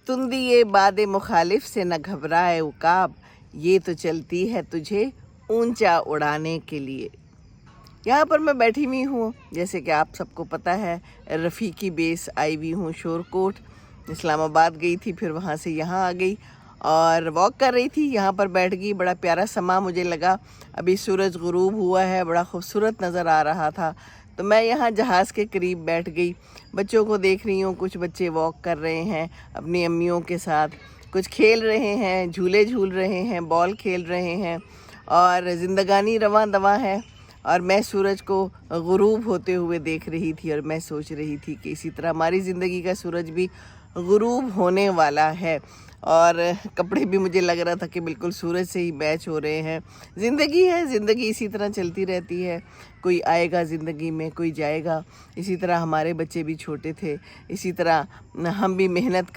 तुंदी ये बादे मुखालिफ से न घबराए उकाब, ये तो चलती है तुझे ऊंचा उड़ाने के लिए। यहाँ पर मैं बैठी हुई हूँ, जैसे कि आप सबको पता है, रफ़ीकी बेस आई हुई हूँ शोरकोट। इस्लामाबाद गई थी, फिर वहाँ से यहाँ आ गई और वॉक कर रही थी, यहाँ पर बैठ गई। बड़ा प्यारा समा मुझे लगा, अभी सूरज गुरूब हुआ है, बड़ा खूबसूरत नज़र आ रहा था। तो मैं यहाँ जहाज़ के करीब बैठ गई, बच्चों को देख रही हूँ। कुछ बच्चे वॉक कर रहे हैं अपनी अम्मियों के साथ, कुछ खेल रहे हैं, झूले झूल रहे हैं, बॉल खेल रहे हैं और ज़िंदगानी रवां दवां है। और मैं सूरज को गुरूब होते हुए देख रही थी और मैं सोच रही थी कि इसी तरह हमारी ज़िंदगी का सूरज भी गुरूब होने वाला है। और कपड़े भी मुझे लग रहा था कि बिल्कुल सूरज से ही मैच हो रहे हैं। ज़िंदगी है, ज़िंदगी इसी तरह चलती रहती है। कोई आएगा ज़िंदगी में, कोई जाएगा। इसी तरह हमारे बच्चे भी छोटे थे, इसी तरह हम भी मेहनत